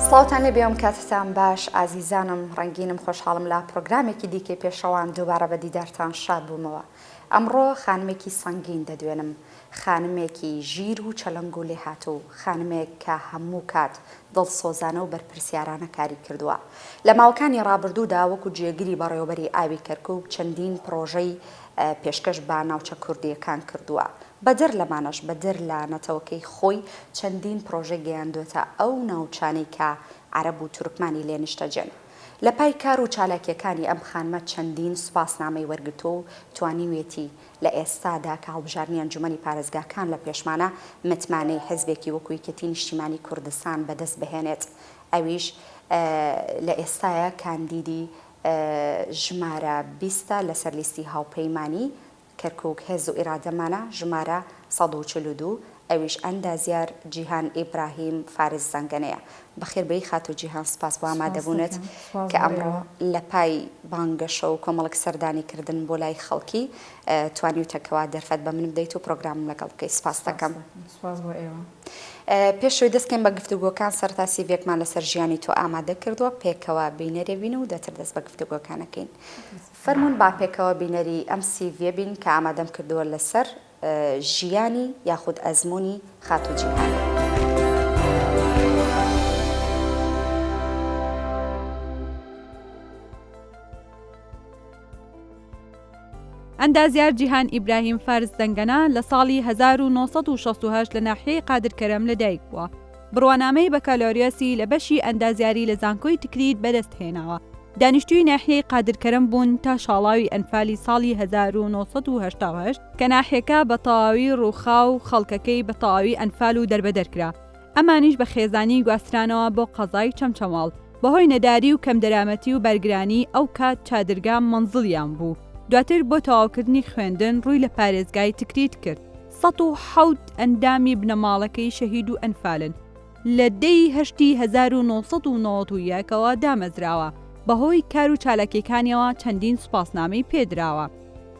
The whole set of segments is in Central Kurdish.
سڵاوتان لێ بێم کاتتان باش ئازیزانم ڕەنگینم خۆشحاڵم لە پرۆگرامێکی دیکەی پێشەوان دووبارە بە دیدارتان شاد بوومەوە. ئەمڕۆ خانمێکی سەنگین دەدوێنم، خانمێکی ژیر و چەلەنگ و لێهاتوو، خانمێک کە هەموو کات دڵسۆزانە و بەرپرسیارانە کاری کردووە. لە ماوەکانی ڕابردوودا وەکو جێگیری بەڕێوەبەری ئاوی کەرکووک چەندین پرۆژەی پێشکەش بە ناوچە کوردیەکان کردووە. بەدر لەمانەش بەدر لە نەتەوەکەی خۆی چەندین پرۆژە گەیاندوێتە ئەو ناوچانەی کە عەرەب و تورکمانی لێ نیشتەجێن. لە پای کار و چالاکیەکانی ئەم خانمە چەندین سوپاسنامەی وەرگرتو و توانیوێتی لە ئێستادا کە هەڵبژاردننی ئەنجومەنی پارێزگاکان لە پێشمانە متمانەی حیزبێکی وەکو یەکێتی نیشتیمانی کوردستان بەدەست بهێنێت. ئەویش لە ئێستایە کاندیدی ژمارە 20 لەسەر لیستی هاوپەیمانی کەرکووک هێز و ئیرادەمانە ژمارە 142 ئەویش ئەندازیار جیهان ئیبراهیم فارس زەنگەنەیە. بەخێربەی خاتو جیهان سپاس بۆ ئامادەبوونت کە ئەمڕۆ لە پای بانگەشە و کۆمەڵک سەردانیکردن بۆ لای خەڵکی توانیوتەکەوا دەرفەت بە من بدەیت و پرۆگرام لەگەڵ بکەیت. سپاس دەکەم. پێشوی دەستکەین بە گفتوگۆکان سەرتاسی وێکمان لەسەر ژیانی تۆ ئامادە کردووە، پێکەوە بینەرێبین و دەتر دەست بە گفتوگۆکانەکەین. فەرمونون با پێکەوە بینەری ئەم سیڤێ بین کە ئامادەم کردووە لەسەر ژیانی یاخود ئەزمموی خاتو جیهان. ئەندازیار جیهان ئیبراهیم فارس زەنگەنە لە ساڵی 1968 لە ناحیەی قادرکەرەم لەدایک بووە. بڕوانامەی بەکالۆریەسی لە بەشی ئەندازیاری لە زانکۆی تکریت بەدەست هێناوە. دانیشتووی ناحیەی قادرکەرەم بوون تا شاڵاوی ئەنفالی ساڵی 1970 کە ناحیەکە بە تەواوی ڕووخاو خەڵکەکەی بە تەواوی ئەنفال و دەربەدەرکرا. ئەمانیش بە خێزانی گواسترانەوە بۆ قەزای چەمچەماڵ بەهۆی نەداری و کەم دەرامەتی و بەرگرانی ئەو کات چادرگا مەنزڵیان بوو. دواتر بۆ تەواوکردنی خوێندن ڕووی لە پارێزگای تکریت کرد. 107 ئەندامی بنەماڵەکەی شەهید و ئەنفالن لە دەی هەشتی 1990ەوە دامەزراوە. بەهۆی کار و چالاکیەکانیەوە چەندین سوپاسنامەی پێدراوە.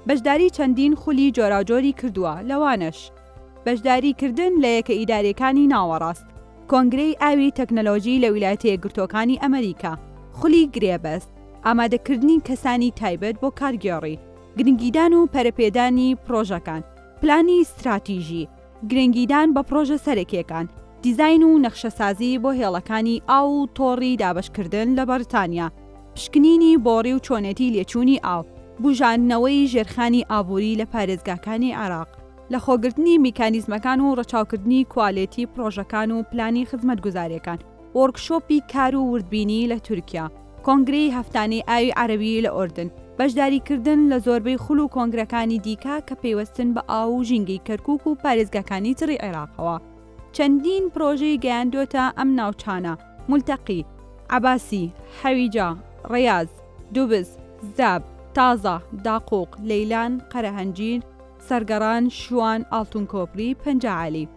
بەشداری چەندین خولی جۆراجۆری کردووە، لەوانش بەشداریکردن لە یەکە ئیدارەکانی ناوەڕاست، کۆنگرەی ئاوی تەکنەلۆژی لە ویلایەتە یەکگرتووەکانی ئەمریکا، خولی گرێبەست، ئامادەکردنی کەسانی تایبەت بۆ کارگێڕی، گرنگیدان و پەرەپێدانی پرۆژەکان، پلانی استراتیژی، گرنگیدان بە پرۆژە سەرەکیەکان، دیزاین و نەخشەسازی بۆ هێڵەکانی ئاو و تۆڕی دابشکردن لە بەریتانیا، پشکنینی بۆڕی و چۆنێتی لێچوونی ئاو، بژاندنەوەی ژێرخانی ئابووری لە پارێزگاکانی عێراق، لە خۆگرتنی میکانیزمەکان و ڕەچاوکردنی کوالێتی پرۆژەکان و پلانی خزمەتگوزاریەکان، وەرکشۆپی کار و وردبینی لە تورکیا، کۆنگرەی هەفتانەی ئاوی عەرەبی لە ئوردن، بەشداریکردن لە زۆربەی خول و کۆنگرەکانی دیکە کە پەیوەستن بە ئاو و ژینگەی کەرکووک و پارێزگاکانی تری عێراقەوە. چەندین پرۆژەی گەیاندوێتە ئەم ناوچانە: مولتەقی، عەباسی، حەویجە، ڕەیاز، دووبز، زاب، تازە، داقووق، لەیلان، قەرەهەنجیر، سەرگەڕان، شوان، ئاڵتونکۆپری، پەنجەعالی.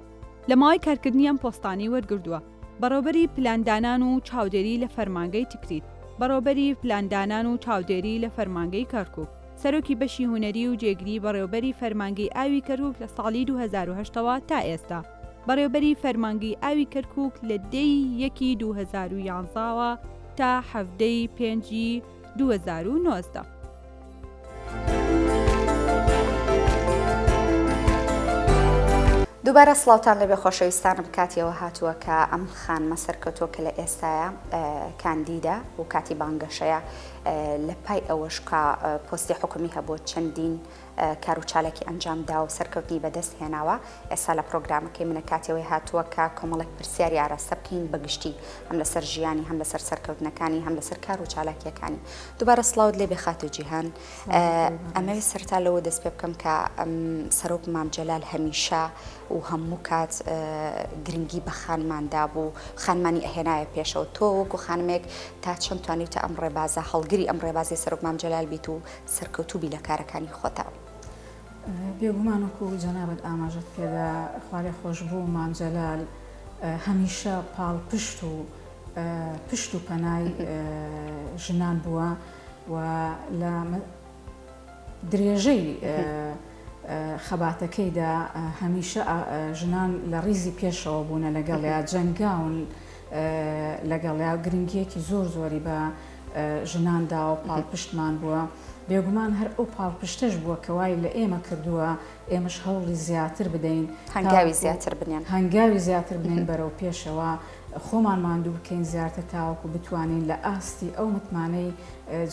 لە ماوەی کارکردنی ئەم پۆستانی وەرگردووە بەڕێوەبەری پلاندانان و چاودێری لە فەرمانگەی تکریت، بەڕێوەبەری پلاندانان و چاودێری لە فەرمانگەی کەرکووک، سەرۆکی بەشی هونەری و جێگری بەڕێوەبەری فەرمانگەی ئاوی کەرکووک لە ساڵی 2008ەوە تا ئێستا، بەڕێوەبەری فەرمانگەی ئاوی کەرکووک لە دەی 2011ەوە تا 7/5/2019. دووبارە سڵاوتان لەبێ خۆشەویستانم، کاتیەوە هاتووە کە ئەم خانمە سەرکەوتووە کە لە ئێستاە کاندیدا و کاتی بانگەشەیە لە پای ئەوەش کە پۆستی حکومی هەبوو چەندین کار و چالێکی ئەنجامدا و سەرکەوتنی بەدەست هێناوە. ئێستا لە پرۆگرامەکەی منە کاتیەوەی هاتووە کە کۆمەڵێک پرسیاری ئاراستە بکەین بەگشتی هەم لەسەر ژیانی، هەم لەسەر سەرکەوتنەکانی، هەم لەسەر کار و چالاکیەکانی. دووبارە سڵاوت لێبێ خاتو جیهان. ئەمەوێت سەرتا لەوە دەست پێ بکەم کە سەرۆک مام جەلال هەمیشە و هەموو کات گرنگی بە خانماندا بوو، خانمانی ئەهێنایە پێشەوە. تۆ وەکو خانمێک تا چەند توانیتە ئەم ڕێبازە هەڵگری ئەم ڕێبازی سەرۆک مام جەلال بیت و سەرکەوتوبی لە کارەکانی خۆتا؟ بێگومانوەکو جەنابەت ئاماژەت پێدا خوارێ خۆش بوو مام جەلال هەمیشە پاڵ پشت و پەنای ژنان بووە و لە درێژەی خەباتەکەیدا هەمیشە ژنان لە ڕیزی پێشەوە بوونە لەگەڵ یا جەنگاون لەگەڵیا گرنگیەکی زۆری بە ژناندا و پاڵپشتمان بووە بێگومان هەر ئەو پاڵپشتەش بووە کە وای لە ئێمە کردووە ئێمەش هەوڵی زیاتر بدەین هەنگاوی زیاتر بنێن هەنگاوی زیاتر بنین بەرەو پێشەوە خۆمان ماندوو بکەین زیاتر تاوەکو بتوانین لە ئاستی ئەو متمانەی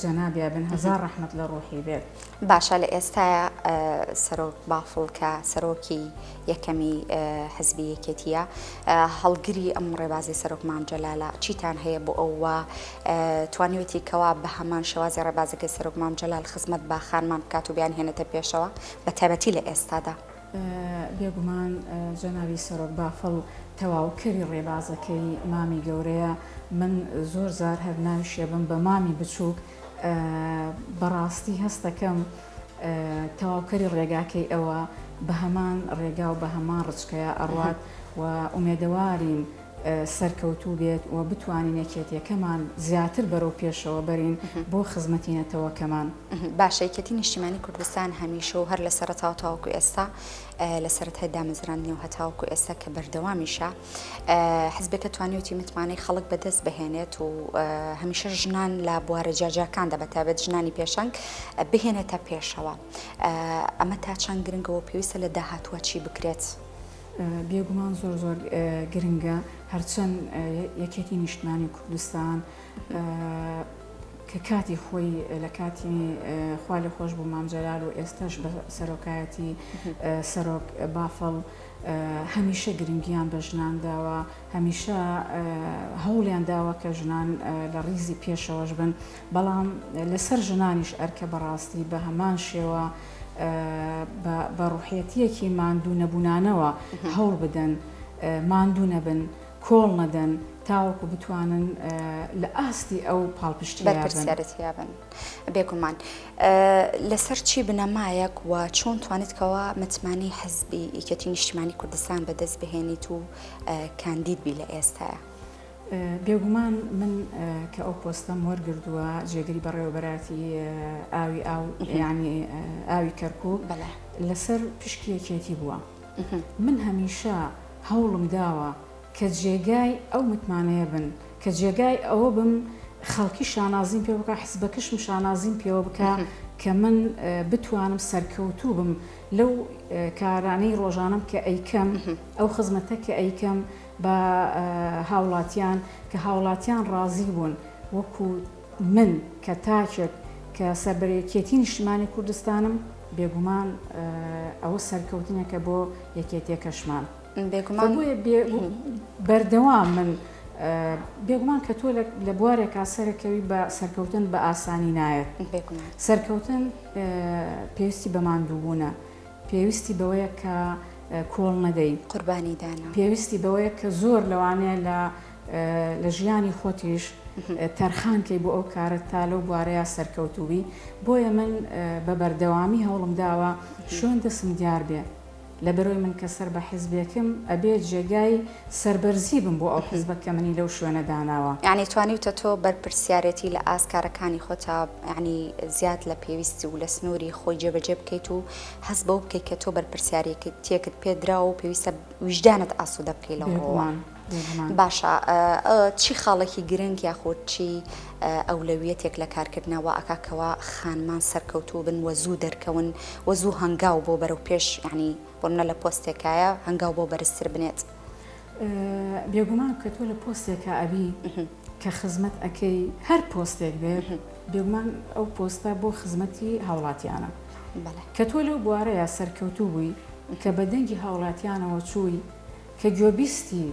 جەنابیا بن هەزار ڕەحمەت لە ڕۆحی بێت. باشە لە ئێستاە سەرۆک بافڵ کە سەرۆکی یەکەمی حزبی یەکێتیە هەڵگری ئەم ڕێبازی سەرۆک مام جەلالە چیتان هەیە بۆ ئەوە توانیوێتی کەوا بە هەمان شێوازی ڕێبازەکەی سەرۆک مام جەلال خزمەت بە خانمان بکات و بیان هێنێتە پێشەوە بە تایبەتی لە ئێستادا؟ بێگومان جەنابی سەرۆک بافڵ تەواوکەری ڕێبازەکەی مامی گەورەیە من زۆر زار هەر ناویشێ بم بە مامی بچووک بەڕاستی هەستەکەم تەواوکەری ڕێگاکەی ئەوە بە هەمان ڕێگا و بە هەمان ڕچکەیە ئەڕوات و ئومێدەوارین سەرکەوتوو بێت و بتوانین یەکێتیەکەمان زیاتر بەرەو پێشەوە بەرین بۆ خزمەتینەتەوەکەمان. باشە یەکێتی نیشتیمانی کوردستان هەمیشە و هەر لە سەرەتاو تاوەکو ئێستا لە سەرەتای دامەزراندنی و هەتاوەکو ئێستا کە بەردەوامیشە حزبەکە توانیوتی متمانەی خەڵک بەدەست بهێنێت و هەمیشە ژنان لە بوارە جاجاکاندا بەتابەت ژنانی پێشەنگ بهێنێتە پێشەوە. ئەمە تا چەند گرنگەوە پێویستە لە داهاتوە چی بکرێت؟ بێگومان زۆر گرنگە هەرچەند یەکێتی نیشتمانی کوردستان کە کاتی خۆی لە کاتی خوا لە خۆش بوو مام جەلال و ئێستاش بە سەرۆکایەتی سەرۆک بافڵ هەمیشە گرنگیان بە ژنان داوە هەمیشە هەوڵیان داوە کە ژنان لە ڕیزی پێشەوەش بن بەڵام لەسەر ژنانیش ئەرکە بەڕاستی بە هەمان شێوە بە ڕوحەتیەکی ماندوو نەبوونانەوە هەوڵ بدەن ماندوو نەبن کۆڵ نەدەن تاوەکو بتوانن لە ئاستی ئەو پاڵپشتیابن. بێگومان لەسەر چی بنەمایەک و چۆن توانیتکەوە متمانی حزبی یەکێتی نیشتیمانی کوردستان بەدەست بهێنیت و کاندید بی لە ئێستاە؟ بێگومان من کە ئەو پۆستەم وەرگردووە جێگەری بەڕێوەبەراتی ئاوی ینی ئاوی کەرکووک لەسەر پشکی یەکێتی بووە. من هەمیشە هەوڵم داوە کە جێگای ئەو متمانەیە بن کە جێگای ئەوە بم خەڵکی شانازیم پێ بکە حزبەکەشم شانازیم پێوە بکە کە من بتوانم سەرکەوتوو بم لەو کارانەی ڕۆژانم کە ئەیکەم ئەو خزمەتە کە ئەیکەم بە هاوڵاتیان کە هاوڵاتیان ڕازی بوون وەکو من کە تاکێک کە سەربەرەکێتی نیشتیمانی کوردستانم بێگومان ئەوە سەرکەوتنێکە بۆ یەکێتیەکەشمان. بەردەوام من بێگومان کە تۆ لە بوارێکا سەرەکەوی بە سەرکەوتن بە ئاسانی نایەت. سەرکەوتن پێویستی بە ماندووبوونە پێویستی بەوەیە کە کۆڵ نەدەی قوربانی دانا پێویستی بەوەیە کە زۆر لەوانەیە لە ژیانی خۆتیش تەرخانکەی بۆ ئەو کارت تا لەو بوارەیە سەرکەوتوبی. بۆیە من بە بەردەوامی هەوڵم داوە شۆن دەسم دیار بێ لە بەرۆی من کە سەر بە حیزبێکم ئەبێت جێگای سەربەرزی بم بۆ ئەو حیزبەکە منی لەو شوێنە داناوە. یعنی توانیوتە تۆ بەرپرسیارەتی لە ئاسکارەکانی خۆتا ینی زیاد لە پێویستی و لە سنووری خۆی جێبەجێ بکەیت و هەست بەو بکەیت کە تۆ بەرپرسیارێکی تێکت پێدراوە و پێویستە وجدانت ئاسوودە بکەی لە ڕۆوان. باشە چی خاڵێکی گرنگ یاخۆ چی ئەولەویەتێک لە کارکردنەوە ئەکاکەوە خانمان سەرکەوتوو بن وە زوو دەرکەون وە زوو هەنگاو بۆ بەرەو پێش ینی بۆنە لە پۆستێکایە هەنگاو بۆ بەرزتر بنێت؟ بێگومان کە تۆ لە پۆستێکە ئەبی کە خزمەت ئەەکەی هەر پۆستێک بێت بێگومان ئەو پۆستە بۆ خزمەتی هاوڵاتیانە کە تۆ لەو بوارەیە سەرکەوتوو بووی کە بە دەنگی هاوڵاتیانەوە چووی کە گوێبیستی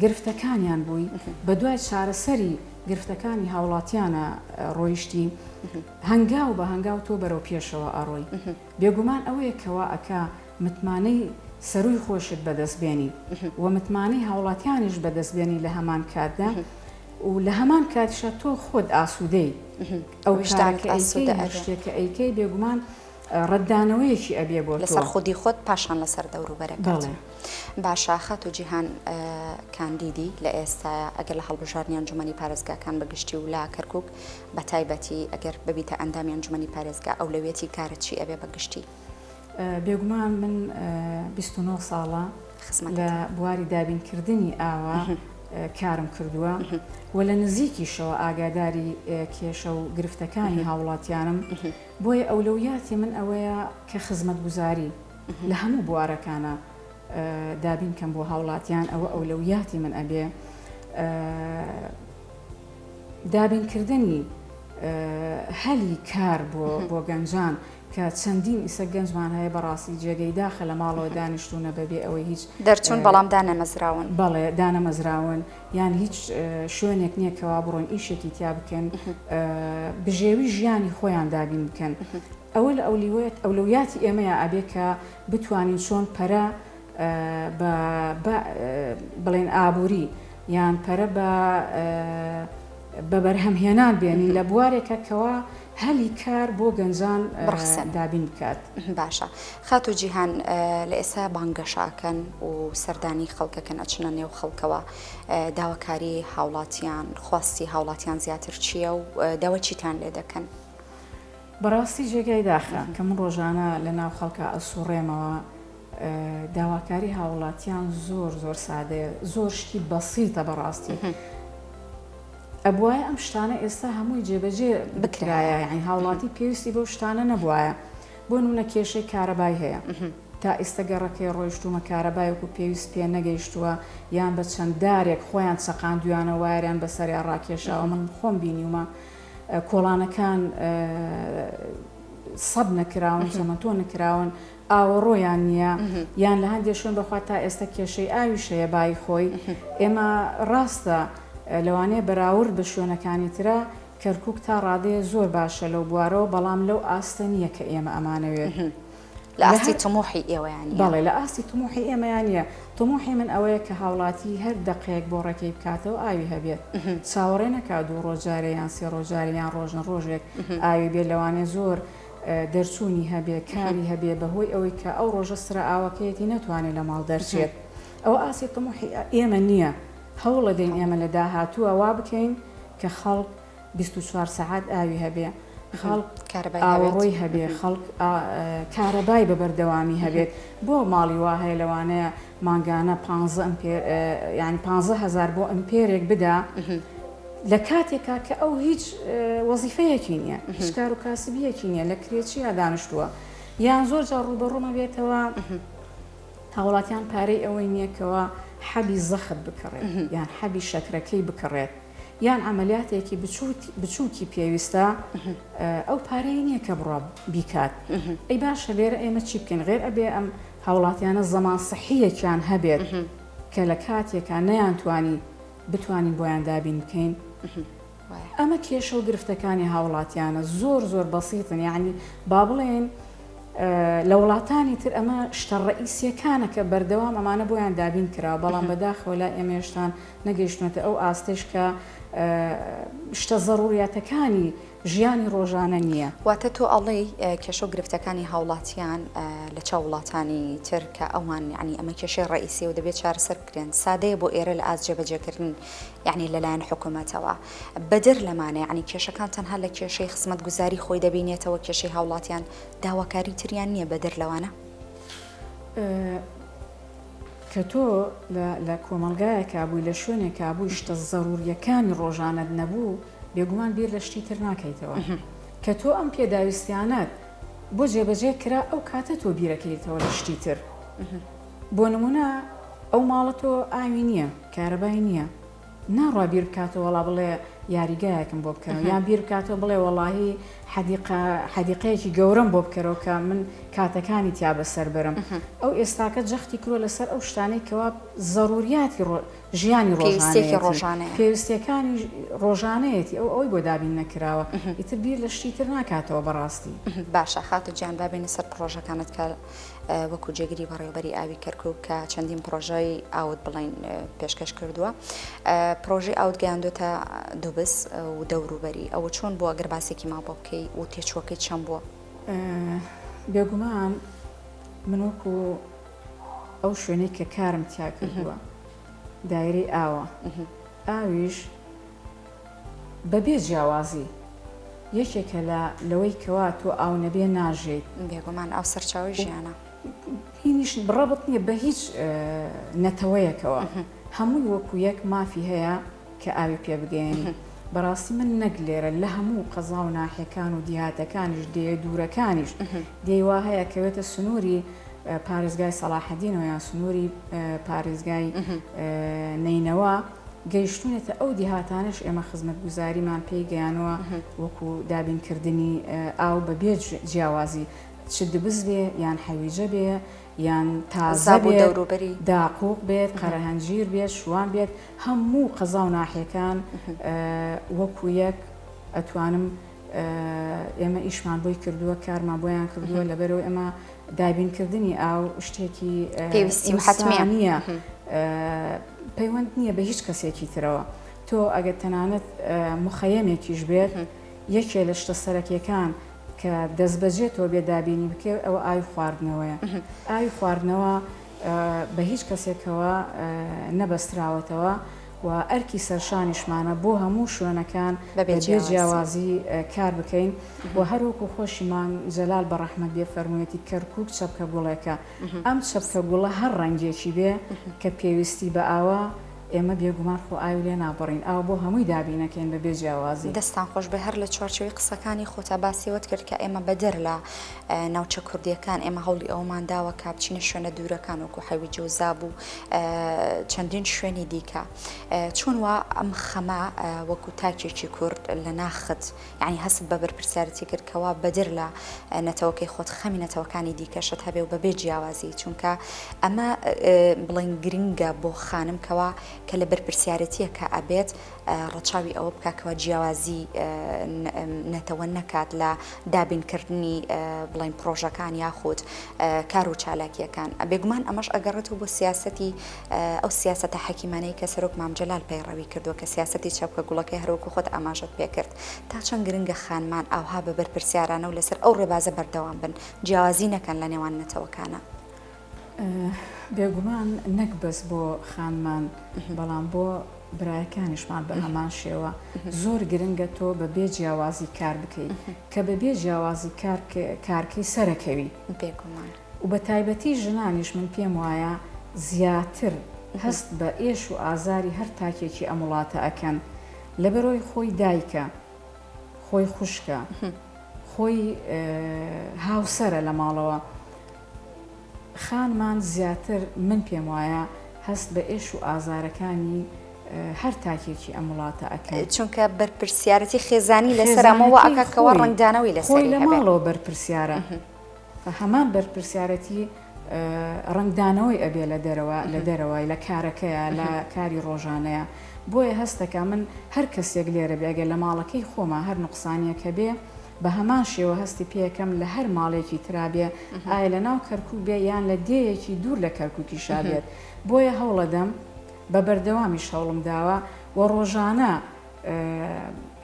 گرفتەکانیان بووی بە دوای چارەسەری گرفتەکانی هاوڵاتیانە ڕۆیشتی هەنگاو بە هەنگاو تۆ بەرەو پێشەوە ئەڕۆی. بێگومان ئەوەیەکەوە ئەکا متمانەی سەروی خۆشت بەدەستبێنی و متمانەی هاوڵاتیانیش بەدەستبێنی لە هەمان کاتدا و لە هەمان کاتیشە تۆ خۆت ئاسوودەی ئەو شتێکە ئەیکەی بێگومان ڕەتدانەوەیەکی ئەبێ بۆ لەسەر خودی خۆت پاشان لەسەر دەوروبەرەکەت. باشە خەت و جیهان کاندیدی لە ئێستاە ئەگەر لە هەڵبژاردننی ئەنجومەنی پارێزگاکان بەگشتی و لا کەرکووک بە تایبەتی ئەگەر ببیتە ئەندامی ئەنجومەنی پارێزگا ئەولەوێتی کارت چی ئەبێ بەگشتی؟ بێگومان من 29 ساڵە لە بواری دابینکردنی ئاوە کارم کردووە و لە نزیکیشەوە ئاگاداری کێشە و گرفتەکانی هاوڵاتیانم بۆیە ئەولەویاتی من ئەوەیە کە خزمەتگوزاری لە هەموو بوارەکانە دابین کەم بۆ هاوڵاتیان ئەوە ئەولەویاتی من ئەبێ دابینکردنی هەلی کار بۆ گەنجان کە چەندین ئیسە گەنجمان هەیە بەڕاستی جێگەی داخە لە ماڵەوە دانیشتوونە بەبێ ئەوەی هیچ دەرچوون بەڵام دانەمەزراون بەڵێ دانەمەزراون یان هیچ شوێنێک نییە کەوا بڕۆن ئیشێکی تیا بکەن بژێوی ژیانی خۆیان دابین بکەن ئەوە لە ئەولەویاتی ئێمەیە ئەبێ کە بتوانین چۆن پەرە بڵێن ئابووری یان پەرە بە بەرهەمهێنان بێنین لە بوارێکە کەوا هەلی کار بۆ گەنجان دابین بکات. باشە خات و جیهان لە ئێستا بانگەشاکەن و سەردانی خەڵکەکەن ئەچنە نێو خەڵکەوە داواکاری هاوڵاتیان خواستی هاوڵاتیان زیاتر چییە و داوە چیتان لێ دەکەن؟ بەڕاستی جێگای داخە کە من ڕۆژانە لە ناو خەڵکە ئەسوڕێمەوە داواکاری هاوڵاتیان زۆر سادەیە زۆر شتی بەسیتە بەڕاستی ئەبوایە ئەم شتانە ئێستا هەمووی جێبەجێ بکرایە یعنی هاوڵاتی پێویستی بەو شتانە نەبوایە بۆ نمونە کێشەی کارەبای هەیە تا ئێستا گەڕەکەی ڕۆیشتومە کارەبایەکو پێویست پێ نەگەیشتووە یان بە چەند دارێک خۆیان چەقاندویانە وایریان بەسەریان ڕاکێشاوە من خۆم بینیومە کۆڵانەکان سەب نەکراون چەمەتۆ نەکراون ئاوەڕۆیان نییە یان لە هەندێک شوێن بەخوا تا ئێستا کێشەی ئاویشەیە بای خۆی ئێمە ڕاستە لەوانەیە بەراورد بە شوێنەکانی ترە کەرکووک تا ڕادەیە زۆر باشە لەو بوارەوە بەڵام لەو ئاستە نییە کە ئێمە ئەمانەوێت لە ئاستی تموحی ئێوەیان بەڵێ لە ئاستی تموحی ئێمەیانە تموحی من ئەوەیە کە هاوڵاتی هەر دەقەیەک بۆ ڕێکەی بکاتەوە ئاوی هەبێت چاوەڕێ نەکات دوو ڕۆژجارە یان سێ ڕۆژجارە یان ڕۆژنە ڕۆژێک ئاوی بێت لەوانێ زۆر دەرچوونی هەبێ کاری هەبێ بەهۆی ئەوەی کە ئەو ڕۆژە سرە ئاوەکەیەتی نەتوانێت لە ماڵ دەرچێت ئەوە ئاسی تموحی ئێمە نییە هەوڵە دەین ئێمە لە داهاتووە وا بکەین کە خەڵک 24 سەعات ئاوی هەبێ خەڵک ئاوەڕۆی هەبێ خەڵک کارەبای بەبەردەوامی هەبێت بۆ ماڵی وا هەیە لەوانەیە مانگانە 15 ئەمپێر یعنی 15,000 بۆ ئەمپێرێک بدا لە کاتێکا کە ئەو هیچ وەزیفەیەکی نییە هیچ کار و کاسبیەکی نییە لە کرێچیە دانیشتووە یان زۆر جار ڕوبەڕوومە بێتەوە هاوڵاتیان پارەی ئەوەی نییەکەوە حەبی زەخت بکڕێت یان حەبی شەکرەکەی بکڕێت یان عملیاتێکی بچووکی پێویستە ئەو پارەی نییە کە بڕۆ بیکات ئەی باشە لێرە ئێمە چی بکەین غێر ئەبێ ئەم هاوڵاتیانە زەمان سەحیەکیان هەبێت کە لە کاتێکە نەیانتوانی بتوانین بۆیان دابین بکەین ئەمە کێشە و گرفتەکانی هاوڵاتیانە زۆر بەسیتن یعنی با بڵێن لە وڵاتانی تر ئەمە شتە ڕئیسیەکانە کە بەردەوام ئەمانە بۆیان دابین کراوە بەڵام بەداخەوە لای ئێمێشتان نەگەیشتنێتە ئەو ئاستێش کە شتە زەڕوریاتەکانی ژیانی ڕۆژانە نییە واتە تۆ ئەڵێ کێشە و گرفتەکانی هاوڵاتیان لە چاو وڵاتانی تر کە ئەوان یعنی ئەمە کێشەی ڕئیسی و دەبێت چارەسەر بکرێن سادەیە بۆ ئێرە لە ئاست جێبەجێکردن یعنی لەلایەن حکوومەتەوە بەدر لەمانە یعنی کێشەکان تەنها لە کێشەی خزمەتگوزاری خۆی دەبینێتەوە کێشەی هاوڵاتیان داواکاری تریان نییە بەدر لەوانە کە تۆ لە کۆمەلگایەکە بووی لە شوێنێکا بووی شتە زەڕوریەکانی ڕۆژانت نەبوو بێگومان بیر لە شتی تر ناکەیتەوە کە تۆ ئەم پێداویستیانات بۆ جێبەجێ کرا ئەو کاتە تۆ بیرەکەیتەوە لە شتی تر بۆ نمونە ئەو ماڵە تۆ ئاوی نییە کارەبای نییە ناڕوا بیر بکاتەوە وەڵا بڵێ یاریگایەکم بۆ بکەنەوە یان بیر بکاتەوە بڵێ وەڵاهی حەدیقەیەکی گەورەم بۆ بکەرەوە کە من کاتەکانی تیا بەسەر برم ئەو ئێستاکە جەختی کڕۆ لەسەر ئەو شتانەی کەوا زەڕوریاتی ژیانی پێویستیەکانی ڕۆژانەیەتی ئەوەی بۆ دابین نەکراوە ئیتر بیر لە شتی تر ناکاتەوە بەڕاستی باشە خاتو گیان بابێنە سەر پرۆژەکانت کە وەکو جێگیری بەڕێوەبەری ئاوی کەرکووک کە چەندین پرۆژەی ئاوت بڵین پێشکەش کردووە پرۆژەی ئاوت گەیاندوتە دووبس و دەوروبەری ئەوە چۆن بووە گەر باسێکی ما بۆ بکەی و تێچووەکەی چەند بووە بێگومان من وەکو ئەو شوێنەی کە کارم تیا کردووە دایرەی ئاوە ئاویش بەبێ جیاوازی یەکێکە لەوەی کەوا تۆ ئاو نەبێ ناژێت بێگومان ئاو سەرچاوی ژیانە هینیش بڕەبت نییە بە هیچ نەتەوەیەکەوە هەمووی وەکو یەک مافی هەیە کە ئاوی پێ بگەێنی بەڕاستی من نەک لێرە لە هەموو قەزا و ناحیەکان و دیهاتەکانیش دێ دوورەکانیش دێوا هەیە کەوێتە سنووری پارێزگای سەلاحەدینەوە یان سنووری پارێزگای نینەوە گەیشتونێتە ئەو دیهاتانش ئێمە خزمەتگوزاریمان پێی گەیانەوە وەکو دابینکردنی ئاو بەبێ جیاوازی چ دبز بێ یان حەویجە بێ یان تازە بێت داقوق بێت قەرەهەنجیر بێت شوان بێت هەموو قەزا و ناحیەکان وەکو یەک ئەتوانم ئێمە ئیشمان بۆی کردووە کارمان بۆیان کردووە لەبەرەوە ئێمە دابینکردنی ئاو شتێکی پێویستی و حتمیە پەیوەند نییە بە هیچ کەسێکی ترەوە تۆ ئەگەر تەنانەت مخەیەمێکیش بێت یەکێ لە شتە سەرەکیەکان کە دەست بەجێت تۆ بێ دابینی بکەوە ئەوە ئاوی خواردنەوەیە ئاوی خواردنەوە بە هیچ کەسێکەوە نەبەستراوەتەوە و ئەرکی سەرشانیشمانە بۆ هەموو شوێنەکان بەبێ جیاوازی کار بکەین و هەروەکو خۆشیمان جەلال بە ڕەحمەت بێ فەرموویەتی کەرکووک چەپکە گوڵێکە ئەم چەپکە گوڵە هەر ڕەنگێکی بێ کە پێویستی بە ئاوە ئێمە بێگومان خۆ ئاوی لێ نابڕین ئاو بۆ هەمووی دابینەکەین بەبێ جیاوازی دەستان خۆش بە هەر لە چوارچێوەی قسەکانی خۆتا باسیوت کرد کە ئێمە بەدەر لە ناوچە کوردیەکان ئێمە هەوڵی ئەومان داوە کە بچینە شوێنە دوورەکان وەکو حەویجە و زاب و چەندین شوێنی دیکە چۆن وا ئەم خەمە وەکو تاکێکی کورد لە ناخت یعنی هەست بە بەرپرسیارەتی کردکەوە بەدەر لە نەتەوەکەی خۆت خەمی نەتەوەکانی دیکەشت هەبێ و بەبێ جیاوازی چونکە ئەمە بڵێن گرنگە بۆ خانم کەوا کە لە بەرپرسیارەتیە کە ئەبێت ڕەچاوی ئەوە بکەکەوە جیاوازی نەتەوە نەکات لە دابینکردنی بڵین پرۆژەکان یاخود کار و چالاکیەکان بێگومان ئەمەش ئەگەڕێتەوە بۆ سیاسەتی ئەو سیاسەتە حەکیمانەی کە سەرۆک مام جەلال پەیڕەوی کردووە کە سیاسەتی چەپکە گوڵەکەی هەروەکو خۆت ئاماژەت پێکرد تا چەند گرنگە خانمان ئاوها بە بەرپرسیارانە و لەسەر ئەو ڕێبازە بەردەوام بن جیاوازی نەکەن لە نێوان نەتەوەکانە بێگومان نەک بەس بۆ خانمان بەڵام بۆ برایەکانیشمان بە هەمان شێوە زۆر گرنگە تۆ بە بێ جیاوازی کار بکەیت کە بە بێ جیاوازی کارکەی سەرەکەوی بێگومان و بە تایبەتی ژنانیش من پێم وایە زیاتر هەست بە ئێش و ئازاری هەر تاکێکی ئەم وڵاتە ئەکەن لەبەرۆی خۆی دایکە خۆی خوشکە خۆی هاوسەرە لە ماڵەوە خانمان زیاتر من پێم وایە هەست بە ئێش و ئازارەکانی هەر تاکێکی ئەم وڵاتە ئەکەن چونکە بەرپرسیارەتی خێزانی لەسەر ئەمەوە ئەکەکەوە ڕنگدانەوەی لەسەری لە ماڵەوە بەرپرسیارە هەمان بەرپرسیارەتی ڕنگدانەوەی ئەبێ لە دەرەوەی لە کارەکەیە لە کاری ڕۆژانەیە بۆیە هەستەکە من هەر کەسێک لێرە بێگە لە ماڵەکەی خۆمە هەر نوقسانیەکە بێ بە هەمان شێوە هەستی پێەکەم لە هەر ماڵێکی ترابێ ئایا لە ناو کەرکووک بێ یان لە دێیەکی دوور لە کەرکووکی شابێت بۆیە هەوڵەدەم بە بەردەوامی شەوڵم داوە و ڕۆژانە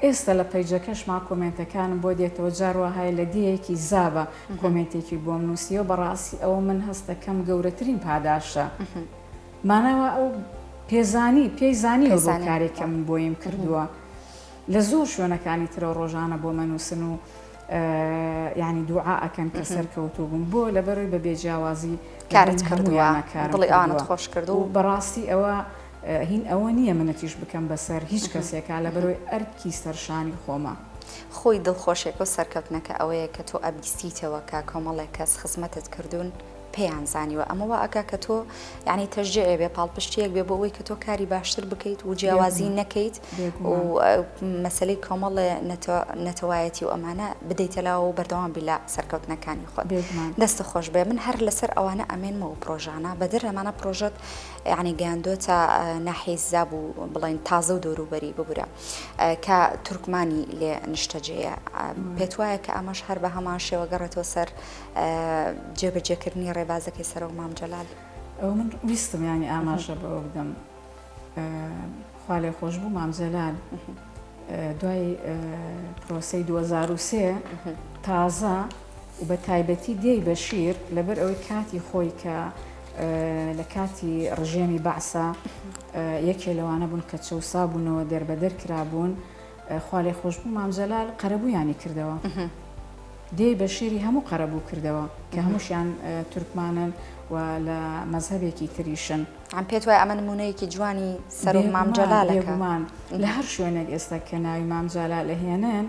ئێستا لە پەیجەکەشما کۆمنتەکانم بۆ دێتەوە جاروەهای لە دیەکی زابە کۆمنتێکی بۆم نووسیەوە بەڕاستی ئەوە من هەستەکەم گەورەترین پاداشە مانەوە ئەو پێی زانی و کارێکە من بۆیم کردووە لە زۆر شوێنەکانی ترە ڕۆژانە بۆ منووسن و یعنی دوعا ئەکەن کە سەرکەوتوو بووم بۆ لەبەرەوەی بە بێجیاوازی کارت کردووە دڵی ئاوانت خۆش کردو و بەڕاستی ئەوە هین ئەوە نییە منەتیش بکەم بەسەر هیچ کەسێکا لەبەرەوەی ئەرکی سەرشانی خۆمە خۆی دڵخۆشێک و سەرکەوتنەکە ئەوەیە کە تۆ ئەبیستیتەوە کە کۆمەڵێک کەس خزمەتت کردوون پێیان زانیوە ئەمەوە ئەگا کە تۆ یعنی تەشجێ بێ پاڵپشتیەک بێ بۆ ئەوەی کە تۆ کاری باشتر بکەیت و جیاوازی نەکەیت و مەسلەی کۆمەڵ نەتەوایەتی و ئەمانە بدەیتەلاوە و بەردەوام بیلا سەرکەوتنەکانی خۆت دەستە خۆش بێ من هەر لەسەر ئەوانە ئەمێنمەوە پرۆژانە بەدەر ئەمانە پرۆژەت یعنی گەیاندۆتە ناحیەی زاب و بڵێن تازە و دەوروبەری ببورە کە تورکمانی لێ نیشتەجەیە پێت وایە کە ئەمەش هەر بە هەمان شێوە گەڕێتەوە سەر جێبەجێکردنی ڕێبازەکەی سەرۆک مام جەلال ئەو من ویستم ینی ئاماژە بەوە بدەم خوا لێ خۆش بوو مام جەلال دوای پرۆسەی 2003 تازە و بە تایبەتی دێی بەشیر لەبەر ئەوەی کاتی خۆی کە لە کاتی ڕژێمی بەعسا یەکێ لەوانە بوون کە چەوسا بوونەوە دەربەدەر کرابوون خوا لێ خۆش بوو مام جەلال قەرەبوویانی کردەوە دێی بەشیری هەموو قەرەبوو کردەوە کە هەمووشیان تورکمانن و لە مەزهەبێکی تریشن عم پێت وای ئەمە نمونەیەکی جوانی سەر و مام جەلالەکە بێگومان لە هەر شوێنێک ئێستا کە ناوی مام جەلال لەهێنن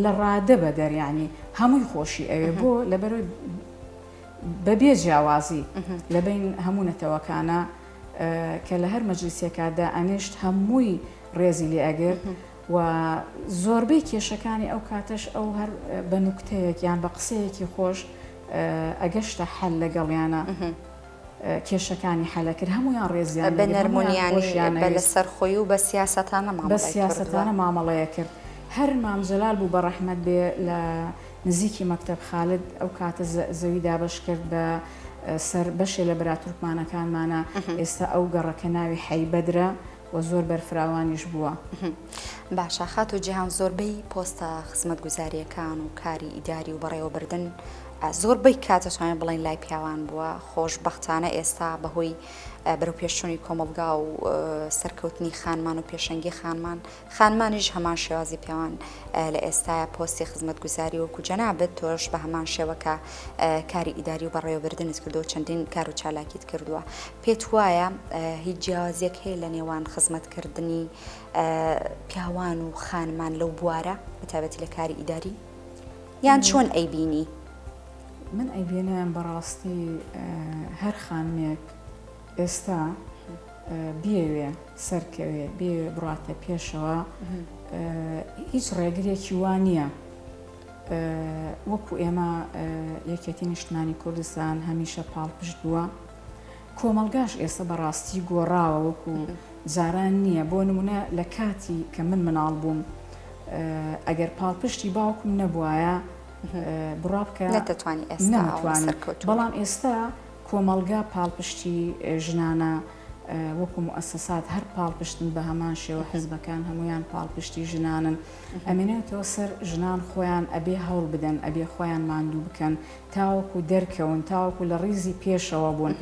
لە ڕادە بە دەریانی هەمووی خۆشی ئەوێ بۆ لەبەرەوەی بەبێ جیاوازی لەبین هەموو نەتەوەکانە کە لە هەر مەجلیسێکادا ئەنیشت هەمووی ڕێزی لێ ئەگرت و زۆربەی کێشەکانی ئەو کاتەش ئەو هەر بە نوکتەیەک یان بە قسەیەکی خۆش ئەگەشتە حەل لەگەڵیانە کێشەکانی حەلە کرد هەمویان ڕێزیان بە نەرمونیانی بە لەسەر خۆی و بە سیاسەتانە مامەڵەیە کرد هەر مام جەلال بوو بە ڕەحمەت بێ لە نزیکی مەکتەب خالد ئەو کاتە زەوی دابەش کرد بە سەر بەشێ لە برا تورکمانەکانمانە ئێستا ئەو گەڕەکە ناوی حەیبەدرە و زۆر بەرفراوانیش بووە. باشە خات و جیهان زۆربەی پۆستە خزمەتگوزاریەکان و کاری ئیداری و بەڕێوەبردن زۆربەی کاتەتوانێت بڵین لای پیاوان بووە خۆشبەختانە ئێستا بەهۆی بەرەو پێشچوونی کۆمەلگا و سەرکەوتنی خانمان و پێشەنگی خانمانیش هەمان شێوازی پیاوان لە ئێستاە پۆستی خزمەتگوزاری وەکو جەنابەت تۆش بە هەمان شێوەکە کاری ئیداری و بەڕێوەبردنت کردو و چەندین کار و چالاکیت کردووە پێت وایە هیچ جیاوازیەک هەیە لە نێوان خزمەتکردنی پیاوان و خانمان لەو بوارە بەتایبەتی لە کاری ئیداری یان چۆن ئەیبینی؟ من ئەیبێنم بەڕاستی هەر خانمێک ئێستا بێوێ سەرکەوێ بێوێ بڕاتە پێشەوە هیچ ڕێگرێکی وانە وەکو ئێمە یەکێتی نیشتمانی کوردستان هەمیشە پاڵپشت بووە کۆمەلگاش ئێستا بەڕاستی گۆڕاوە وەکو جاران نییە بۆ نمونە لە کاتی کە من مناڵ بووم ئەگەر پاڵپشتی باوکم نەبووایە بڕابکە نەمەتوانێت بەڵام ئێستا کۆمەلگا پاڵپشتی ژنانە وەکو مؤسسات هەر پاڵپشتن بە هەمان شێوە حیزبەکان هەمویان پاڵپشتی ژنانن ئەمێنێتەوە سەر ژنان خۆیان ئەبێ هەوڵ بدەن ئەبێ خۆیان ماندوو بکەن تاوەکو دەرکەون تاوەکو لە ڕیزی پێشەوە بوون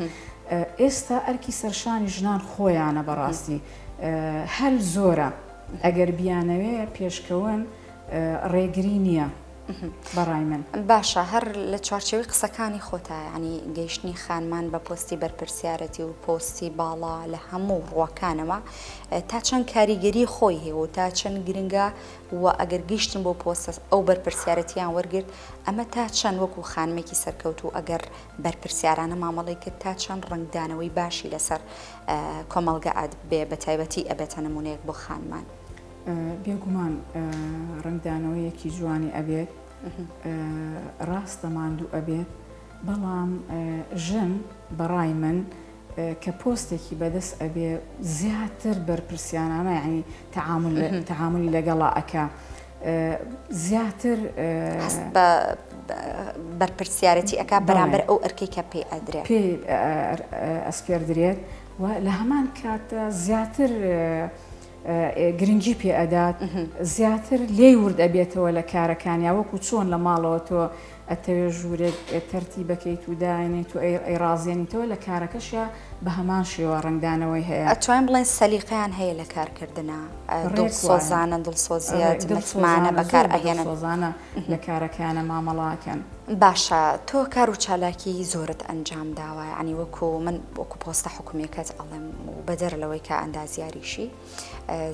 ئێستا ئەرکی سەرشانی ژنان خۆیانە بەڕاستی هەل زۆرە ئەگەر بیانەوێ پێشکەون ڕێگری نییە بەڕای من باشە هەر لە چوارچێوەی قسەکانی خۆتە ینی گەیشتنی خانمان بە پۆستی بەرپرسیارەتی و پۆستی باڵا لە هەموو ڕوەکانەوە تا چەند کاریگەری خۆی هەیە و تا چەند گرنگە و ئەگەر گەیشتن بۆ پۆستە ئەو بەرپرسیارەتیان وەرگرت ئەمە تا چەند وەکو خانمێکی سەرکەوت و ئەگەر بەرپرسیارانە مامەڵی کرد تا چەند ڕنگدانەوەی باشی لەسەر کۆمەلگا بێ بە تایبەتی ئەبێتە نمونەیەک بۆ خانمان بێگومان ڕنگدانەوەیەکی جوانی ئەبێت ڕاستە ماندوو ئەبێت بەڵام ژن بەڕای من کە پۆستێکی بەدەست ئەبێ زیاتر بەرپرسیانانە یعنی تەعاملی لەگەڵا ئەکا زیاتر بەرپرسیارەتی ئەکا بەرامبەر ئەو ئەرکەی کە پێی ئەدرێت پێی ئەسپێردرێت و لە هەمان کاتە زیاتر گرنگی پێ ئەدات زیاتر لێی ورد ئەبێتەوە لە کارەکانی وەکو چۆن لە ماڵەوە تۆ ئەتەوێ ژوورێک تەرتی بکەیت و داینێت و ئەی ڕازێنیتەوە لە کارەکەشە بە هەمان شێوە ڕنگدانەوەی هەیە ئەتوانین بڵێن سەلیقەیان هەیە لە کارکردنە دڵسۆزانە دڵسۆزیەت متمانە بەکار ئەهێنن سۆزانە لە کارەکانە مامەڵاکەن باشە تۆ کار و چالاکی زۆرت ئەنجام داوە ینی وەکو من وەکو پۆستە حکوومەکەت ئەڵێم و بەدەر لەوەی کە ئەندازیاریشی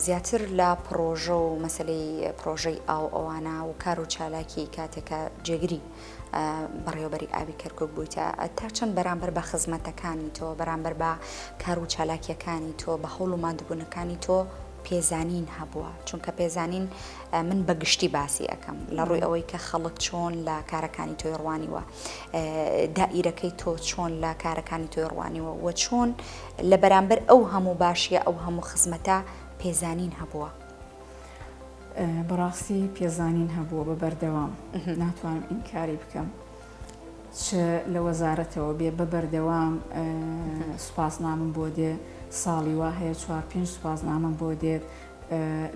زیاتر لە پرۆژە و مەسلەی پرۆژەی ئاو ئەوانە و کار و چالاکی کاتێکە جێگری بەڕێوەبەری ئاوی کەرکک بوویتە تا چەند بەرامبەر بە خزمەتەکانی تۆ بەرامبەر بە کار و چالاکیەکانی تۆ بە هەوڵ و مادووبوونەکانی تۆ پێزانین هەبووە چونکە پێزانین من بەگشتی باسی ئەەکەم لە ڕووی ئەوەی کە خەڵک چۆن لە کارەکانی تۆی ڕوانیوە دائیرەکەی تۆ چۆن لە کارەکانی تۆی ڕوانیوە و چۆن لە بەرامبەر ئەو هەموو باشیە ئەو هەموو خزمەتە پێزانین هەبووە بەڕاستی پێزانین هەبووە بە بەردەوام ناتوانم ئینکاری بکەم چ لە وەزارەتەوە بێ بە بەردەوام سوپاسنامم بۆ دێ ساڵی وا هەیە 4-5 سوپاسنامم بۆ دێت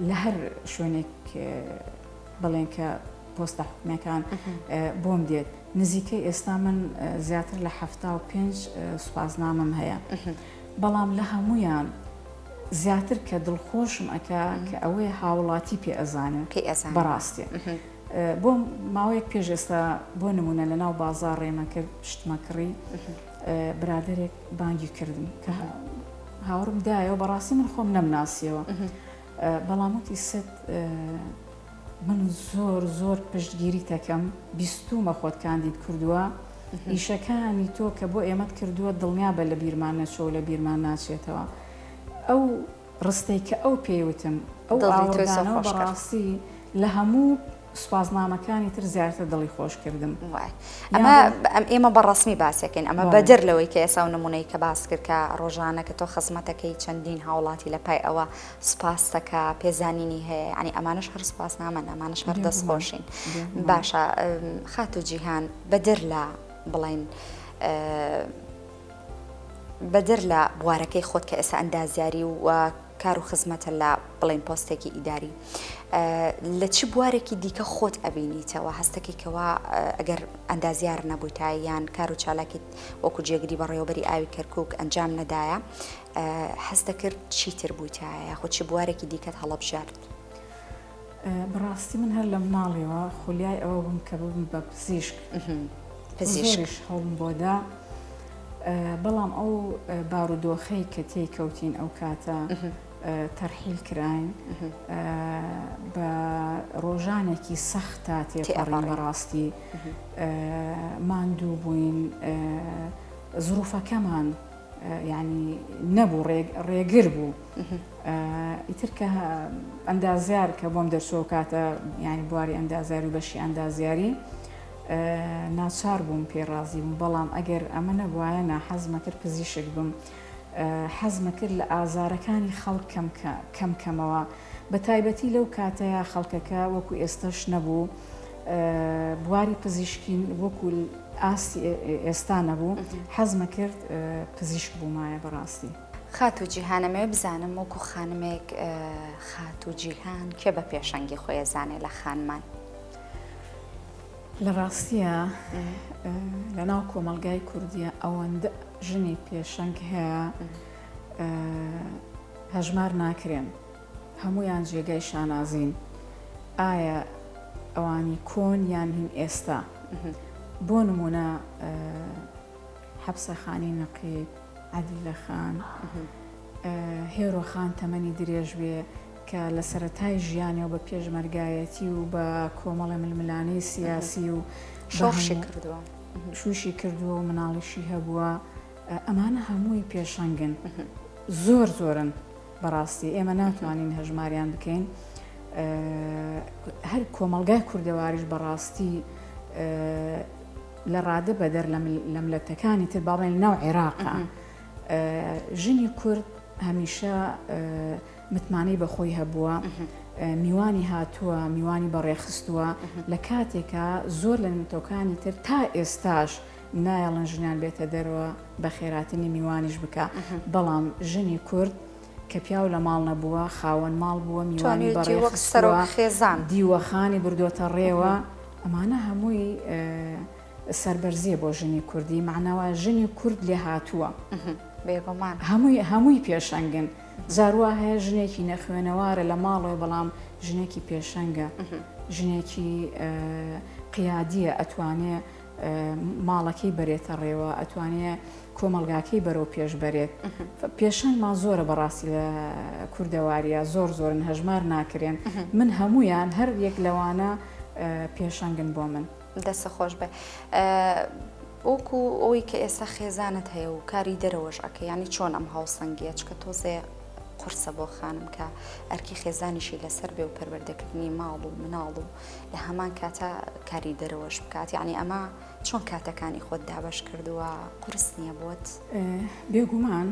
لە هەر شوێنێک بڵێن کە پۆستە حکوومەکان بۆم دێت نزیکەی ئێستا من زیاتر لە 75 سوپاسنامم هەیە بەڵام لە هەمویان زیاتر کە دڵخۆشم ئەکا کە ئەوەی هاوڵاتی پێ ئەزانن بەڕاستێ بۆ ماوەیەک پێش ئێستا بۆ نمونە لە ناو بازار ڕێمە کرد شتمەکڕی برادێک بانگی کردم کە هاوڕم دایەوە بەڕاستی من خۆم نەمناسیەوە بەڵام وتی سێت من زۆر پشتگیری تەکەم بیستومە خۆت کاندید کردووە ئیشەکانی تۆ کە بۆ ئێمەت کردووە دڵنیا بە لە بیرمان نەچۆ لە بیرمان ناچێتەوە ئەو ڕستەی کە ئەو پێیوتم ئەو ئاوردانەوە بەڕاستی لە هەموو سوپاسنامەکانی تر زیاتر دڵی خۆش کردم ئێمە بەڕسمی باسەکەین ئەمە بەدر لەوەی کە ئێسا نمونەی کە باس کرد کە ڕۆژانە کە تۆ خزمەتەکەی چەندین هاوڵاتی لە پای ئەوە سوپاسەکە پێزانینی هەیە ینی ئەمانش هەر سوپاسنامەن ئەمانش هەر دەستخۆشین باشە خات و جیهان بەدر لە بڵین بەدر لە بوارەکەی خۆت کە ئێستا ئەندازیاری و کار و خزمەتە لە بڵین پۆستێکی ئیداری لە چی بوارێکی دیکە خۆت ئەبینیتەوە هەستێکێکەوە ئەگەر ئەندازیار نەبوویتە یان کار و چالاکیت وەکو جێگری بەڕێوەبەری ئاوی کەرکووک ئەنجام نەدایە هەست دەکرد چیتر بوویتایە یاخۆ چی بوارێکی دیکەت هەڵەبژارد بەڕاستی من هەر لە مناڵیەوە خولیای ئەوە بووم کە بووم بە پزیشک هەوڵم بۆدا بەڵام ئەو بارودۆخەی کە تێی کەوتین ئەو کاتە تەرحیل کراین بە ڕۆژانێکی سەختا تێپەڕین بەڕاستی ماندوو بووین زروفەکەمان ینی نەبوو ڕێگر بوو ئیتر کە ئەندازیار کە بۆم دەرچۆ کاتە ینی بواری ئەندازیاری و بەشی ئەندازیاری ناچار بووم پێڕازی بووم بەڵام ئەگەر ئەمە نەبووایە ناحەزمە کرد پزیشک بم حەزمە کرد لە ئازارەکانی خەڵک کەمکەمەوە بە تایبەتی لەو کاتەیە خەڵکەکە وەکو ئێستاش نەبوو بواری پزیشکین وەکو ئاستی ئێستا نەبوو حەزمە کرد پزیشک بوومایە بەڕاستی خات و جیهانەمەوێ بزانم وەکو خانمێک خات و جیهان کێ بە پێشەنگی خۆی زانێ لە خانمان لە ڕاستیە لە ناو کۆمەلگای کوردیە ئەوەندە ژنی پێشەنگ هەیە هەژمار ناکرێن هەمویان جێگای شانازین ئایا ئەوانی کۆن یان هین ئێستا بۆ نمونە حەبسەخانی نەقیب عەدیلە خان هێرۆ خان تەمەنی درێژ بێ کە لە سەرەتای ژیانەوە بە پێشمەرگایەتی و بە کۆمەڵە ململانەی سیاسی و شوشی کردووە و مناڵیشی هەبووە ئەمانە هەمووی پێشەنگن زۆرن بەڕاستی ئێمە ناتوانین هەژماریان بکەین هەر کۆمەلگای کوردەواریش بەڕاستی لە ڕادە بەدەر لە ملەتەکانی تر باڵێن ناو عێراقە ژنی کورد هەمیشە متمانەی بەخۆی هەبووە میوانی هاتووە میوانی بەڕێخستووە لە کاتێکە زۆر لە نمتۆکانی تر تا ئێستاش نایەڵەن ژنیان بێتە دەرەوە بە خێراتنی میوانیش بکە بەڵام ژنی کورد کە پیاو لە ماڵ نەبووە خاوەن ماڵ بووە میوانی بەڕێخستووە دیوەخانی بردۆتە ڕێوە ئەمانە هەمووی سەربەرزیە بۆ ژنی کوردی معناوە ژنی کورد لێ هاتووە بێگومان هەمووی پێشەنگن زاروا هەیە ژنێکی نەخوێنەوارە لە ماڵەوە بەڵام ژنێکی پێشەنگە ژنێکی قیادیە ئەتوانێ ماڵەکەی بەرێتە ڕێوە ئەتوانێ کۆمەلگاکەی بەرەو پێش بەرێت پێشەنگمان زۆرە بەڕاستی لە کوردەواریە زۆرن هەژمار ناکرێن من هەمویان هەر یەک لەوانە پێشەنگن بۆ من دەستە خۆش بێ وەکو ئەوەی کە ئێستا خێزانت هەیە و کاری دەرەوەش ئەکە ینی چۆن ئەم هاوسەنگیە چکە تۆزێ قورسە بۆ خانم کە ئەرکی خێزانیشی لەسەر بێ و پەروەردەکردنی ماڵ و مناڵ و لە هەمان کاتە کاری دەرەوەش بکات یعنی ئەمە چۆن کاتەکانی خۆت دابەش کردووە قورس نییە بۆت بێگومان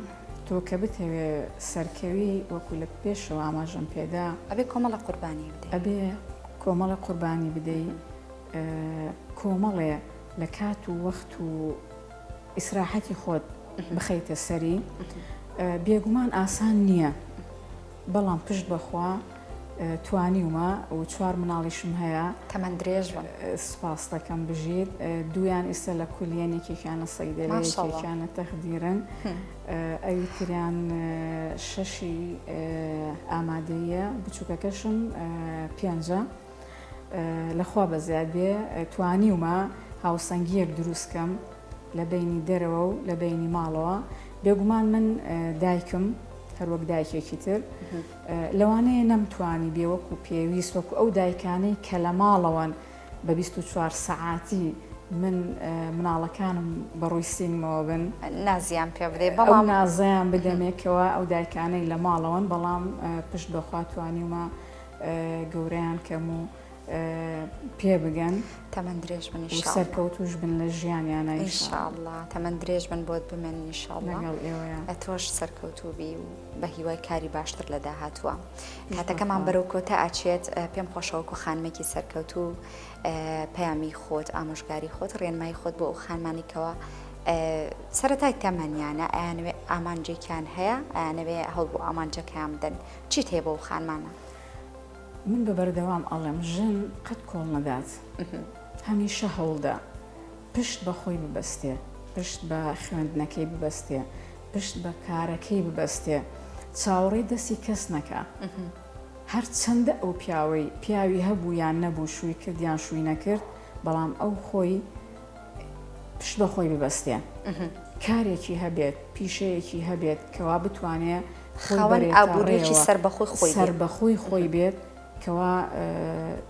تۆ کە بتەوێ سەرکەوی وەکو لە پێشەوە ئاماژەم پێدا ئەبێ کۆمەڵە قوربانی بدەیت ئەبێ کۆمەڵە قوربانی بدەی کۆمەڵێ لە کات و وەخت و ئیسراحەتی خۆت بخەیتە سەری بێگومان ئاسان نییە بەڵام پشت بەخوا توانیومە و 4 مناڵیشم هەیە تەمەند درێژ سپاس دەکەم بژیت دویان ئێستا لە کولیەنێکێکیانە سەیدەلەیەکێکیانە تەخدیرن ئەویتریان 6 ئامادەیە بچووکەکەشم 5 لەخوا بەزیاد بێ توانیومە هاوسەنگیەک دروستکەم لە بینی دەرەوە و لە بینی ماڵەوە بێگومان من دایکم هەروەک دایکێکی تر لەوانەیە نەمتوانی بێوەکو پێویست وەکو ئەو دایکانەی کە لە ماڵەوەن بە 24 سەعاتی من مناڵەکانم بەڕووی سینمەوە بن نازیان پێ بدەێ ئەو نازیان بدەمێکەوە ئەو دایکانەی لە ماڵەوەن بەڵام پشت بەخوا توانیمە گەورەیان کەم و پێ بگەن تەمەند درێژ بن سەرکەوتوش بن لە ژیانیانە ئینشاءالله تەمەند درێژ بن بۆت بمێن ئینشاءالله لەگەڵ ئێوەیە ئەتۆش سەرکەوتوبی و بە هیوای کاری باشتر لە داهاتووە کاتەکەمان بەرەو کۆتە ئاچێت پێم خۆشەوەکو خانمێکی سەرکەوتوو پەیامی خۆت ئامۆژگاری خۆت ڕێنمایی خۆت بۆ ئەو خانمانێکەوە سەرەتای تەمەنیانە ئەیانوێ ئامانجێکیان هەیە ئەیانەوێ هەڵ بۆ ئامانجەکەیان بدەن چیت هەیە بۆ ئەو خانمانە؟ من بە بەردەوام ئەڵێم ژن قەت کۆڵ نەدات هەمیشە هەوڵدا پشت بە خۆی ببەستێ پشت بە خوێندنەکەی ببەستێ پشت بە کارەکەی ببەستێ چاوەڕێی دەستی کەس نەکە هەر چەندە ئەو پیاوی هەبوو یان نەبوو شووی کردیان شووی نەکرد بەڵام ئەو خۆی پشت بە خۆی ببەستێ کارێکی هەبێت پیشەیەکی هەبێت کەوا بتوانێت خاوەن ئابوووریەکی سەربەخۆی خۆی بێت کەوا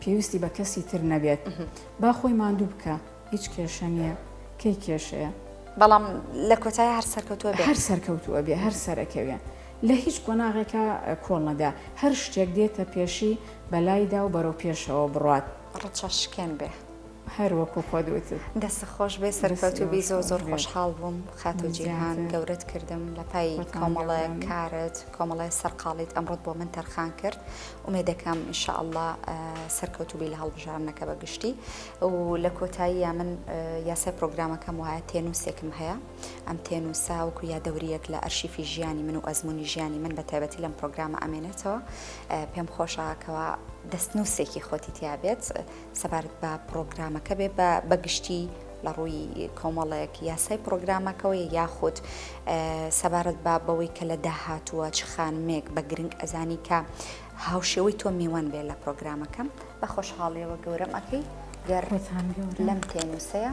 پێویستی بە کەسی تر نەبێت با خۆی ماندوو بکە هیچ کێشە نییە کەی کێشەیە بەڵام لە کۆتای هەر سەرکەوتووە بێ هەر سەرکەوتووە بێ هەر سەرەکەوێ لە هیچ قۆناغێکە کۆڵ نەدا هەر شتێک دێتە پێشی بەلایدا و بەرەو پێشەوە بڕات ڕەچەشکێن بێ هەر وەکو خۆدوتت دەست خۆش بێ سەرکەوتوبی زۆر خۆشحاڵ بووم خاتو جیهان گەورەت کردم لە پای کۆمەڵە کارت کۆمەڵای سەرقاڵیت ئەمڕۆت بۆ من تەرخان کرد ومێدەکەم ئینشاءالله سەرکەوتوبی لە هەڵبژارنەکە بەگشتی و لە کۆتاییە من یاسای پرۆگرامەکەم وایە تێنووسێکم هەیە ئەم تێنووسا وەکو یادەوریەک لە ئەرشیفی ژیانی من و ئەزمموی ژیانی من بە تایبەتی لەم پرۆگرامە ئەمێنێتەوە پێم خۆشەکەوە دەستنووسێکی خۆتی تیابێت سەبارەت بە پرۆگرامەکە بێ بەگشتی لە ڕووی کۆمەڵەیەک یاسای پرۆگرامەکەەوە یاخود سەبارەت بە بەوەی کە لە داهاتووە چ خانمێک بە گرنگ ئەزانی کە هاوشێوەی تۆ میوان بێت لە پرۆگرامەکەم بە خۆشحاڵیەوە گەورەم ئەەکەی گەر لەم تێنووسەیە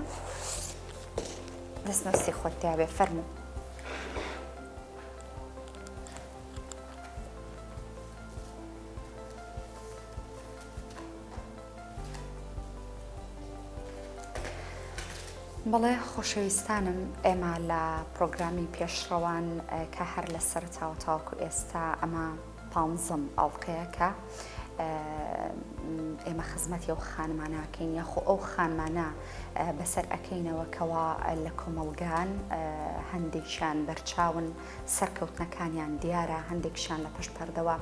دەستنووسی خۆت تیابێ فەرموو بەڵێ خۆشەویستانم ئێمە لە پرۆگرامی پێشڕەوان کە هەر لە سەر تاوتاوکو ئێستا ئەمە 15م ئەڵلقەیە کە ئێمە خزمەتی ئەو خانماناکەین یاخۆ ئەو خانمانە بەسەر ئەەکەینەوە کەوا لە کۆمەلگان هەندێکشان بەرچاون سەرکەوتنەکانیان دیارە هەندێکشان لە پشت پەردەوە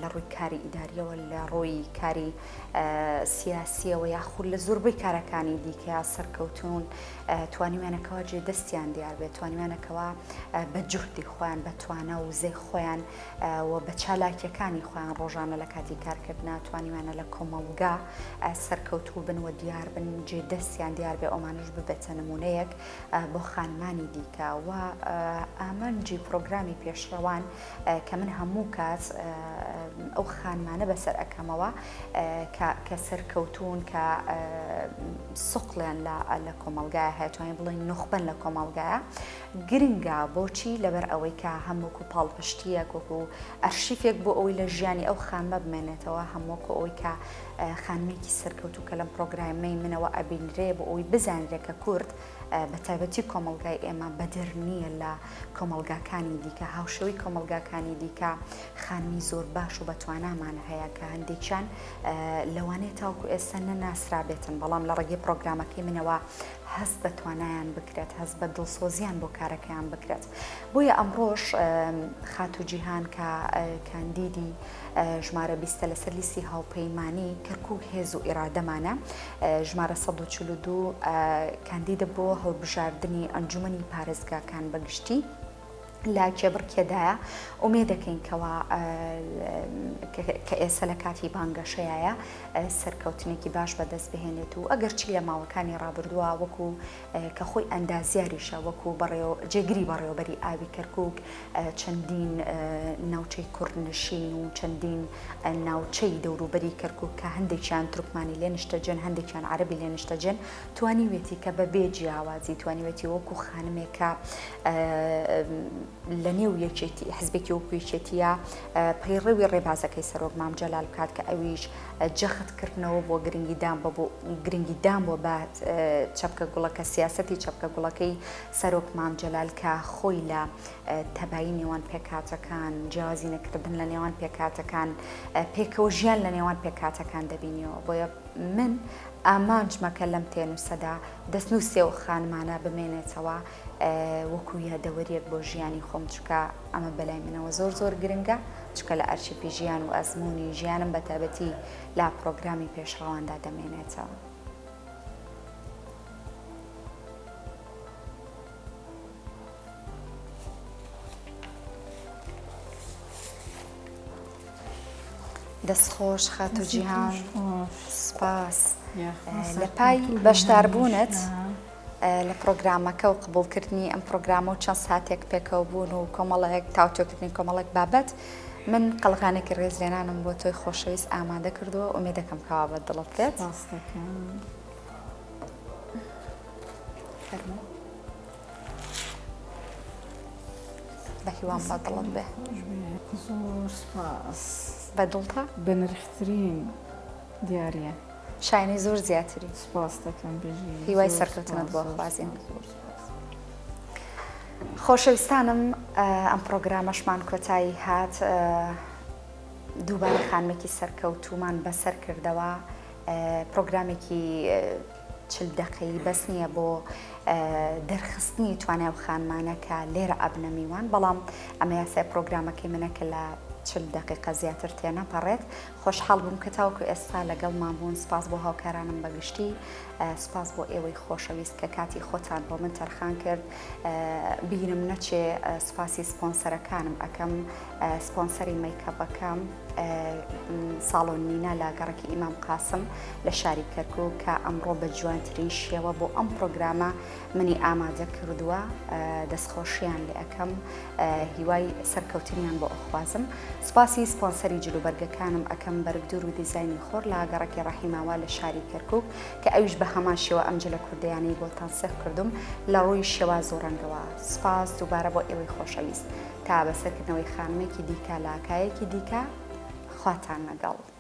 لە ڕووی کاری ئیداریەوە لە ڕۆی کاری سیاسیەوە یاخود لە زۆربەی کارەکانی دیکە سەرکەوتون توانیوانەکەەوە جێ دەستیان دیار بێت توانیوانەکەەوە بە جوهدی خۆیان بە توانە و زێ خۆیان و بە چالاکیەکانی خۆیان ڕۆژانە لە کاتی کارکردنا توانیوانە لە کۆمەلگا سەرکەوتوو بن و دیار بن جێ دەستیان دیار بێ ئەومانش ببێتە نمونەیەک بۆ خانمانی دیکە و ئامانجی پرۆگرامی پێشڕەوان کە من هەموو کات ئەو خانمانە بەسەر ئەەکەمەوە کە سەرکەوتون کە سوقلیان لە کۆمەلگایە هەیەتوانین بڵین نوخبن لە کۆمەلگایە گرنگە بۆچی لەبەر ئەوەی کە هەمووکو پاڵپشتیەک وەکو ئەرشیفێک بۆ ئەوەی لە ژیانی ئەو خانمە بمێنێتەوە هەمووکو ئەوەی کە خانمێکی سەرکەوتوو کە لەم پرۆگرامەی منەوە ئەبینرێ بۆ ئەوەی بزانرێکە کورد بە تایبەتی کۆمەلگای ئێمە بەدر نییە لە کۆمەلگاکانی دیکە هاوشەوی کۆمەلگاکانی دیکە خانمی زۆر باش و بەتوانامان هەیە کە هەندێکیان لەوانێت تاوکو ئێستا نەناسرابێتن بەڵام لە ڕێگەی پرۆگرامەکەی منەوە هەست بە توانایان بکرێت هەست بە دڵسۆزیان بۆ کارەکەیان بکرێت بۆیە ئەمڕۆژ خاتو جیهان کە کاندیدی ژمارە 20 لەسەر لیستی هاوپەیمانی کەرکوو هێز و ئێرادەمانە ژمارە 142 کاندیدە بۆ هەڵبژاردننی ئەنجومەنی پارێزگاکان بەگشتی لا کێبڕکێدایە ئومێ دەکەین کەوا کە ئێستا لە کاتی بانگەشەیە سەرکەوتنێکی باش بەدەست بهێنێت و ئەگەر چی لە ماوەکانی ڕابردووە وەکو کە خۆی ئەندازیاریشە وەکو جێگیری بەڕێوەبەری ئاوی کەرکووک چەندین ناوچەی کوردنشین و چەندین ناوچەی دەوروبەری کەرکووک کە هەندێکیان تورکمانی لێ نیشتەجێن هەندێکیان عەرەبی لێ نیشتەجێن توانیوێتی کە بە بێ جیاوازی توانیوێتی وەکو خانمێکە لە نێو یەکێتی حزبێکی وەکو یەکێتیە پەیڕەوی ڕێبازەکەی سەرۆک مام جەلال بکات کە ئەویش جەختکردنەوە بۆ گرنگیدان بۆ بە چەپکە گوڵەکە سیاسەتی چەپکە گوڵەکەی سەرۆک مام جەلال کە خۆی لە تەبایی نێوان پێکاتەکان جیازی نەکردن لە نێوان پێکاتەکان پێکەوە ژیان لە نێوان پێکاتەکان دەبینیەوە بۆیە من ئامانجمەکە لەم تێنووسەدا دەستنووسێ و خانمانە بمێنێتەوە وەکو یادەوەریەک بۆ ژیانی خۆم چکە ئەمە بەلای منەوە زۆر زۆر گرنگە چکە لە ئەرشیپی ژیان و ئەزمموی ژیانم بە تایبەتی لا پرۆگرامی پێشڕەواندا دەمێنێتەوە. دەستخۆش خات و جیهان سپاس لە پای بەشداربوونت لە پرۆگرامەکە و قبولکردنی ئەم پرۆگرامە و چەند ساتێک پێکەوە بوون و کۆمەڵەیەک تاوتۆکردنی کۆمەڵێک بابەت من قەڵغانێکی ڕێزلێنانم بۆ تۆی خۆشەویست ئامادە کردووە ئومێ دەکەم کەوا بە دڵت بێت بە هیوان بە دڵت بێ زۆر سپاس بە دڵتە بە نرخترین دیارە شاینی زۆر زیاتری سپاس دەکەم بژی هیوای سەرکەوتنت بۆ خوازیین. خۆشەویستانم ئەم پرۆگرامەشمان کۆتایی هات دووبارە خانمێکی سەرکەوتومان بەسەر کردەوە پرۆگرامێکی 40 دقەیی بەس نییە بۆ دەرخستنی توانای و خانمانەکە لێرە ئەبنە میوان بەڵام ئەمە یاسای پرۆگرامەکەی منەکە لە 40 دقیقە زیاتر تێنەپەڕێت خۆشحاڵ بووم کە تاوکو ئێستا لەگەڵمان بوون سپاس بۆ هاوکارانم بەگشتی سپاس بۆ ئێوەی خۆشەویست کە کاتی خۆتان بۆ من تەرخان کرد بیرم نەچێ سپاسی سپۆنسەرەکانم ئەەکەم سپۆنسەری مەیکەپەکەم ساڵۆن نینا لە گەڕێکی ئیمام قاسم لە شاری کەرکووک کە ئەمڕۆ بە جوانترین شێوە بۆ ئەم پرۆگرامە منی ئامادە کردووە دەستخۆشیان لێ ئەەکەم هیوای سەرکەوتنیان بۆ ئەخوازم سپاسی سپۆنسەری جلوبەرگەکانم ئەەکەم بەرگدور و دیزایانی خۆر لە گەڕێکی ڕەحیماوا لە شاری کەرکووک کە ئەویش بە هەمان شێوە ئەم جلە کوردیانەی بۆتان سێخ کردوم لە ڕووی شێوا زۆرەنگەوە سپاس دووبارە بۆ ئێوەی خۆشەویست تا بەسەرکردنەوەی خانمێکی دیکە لاکایەکی دیکە خواتان لەگەڵ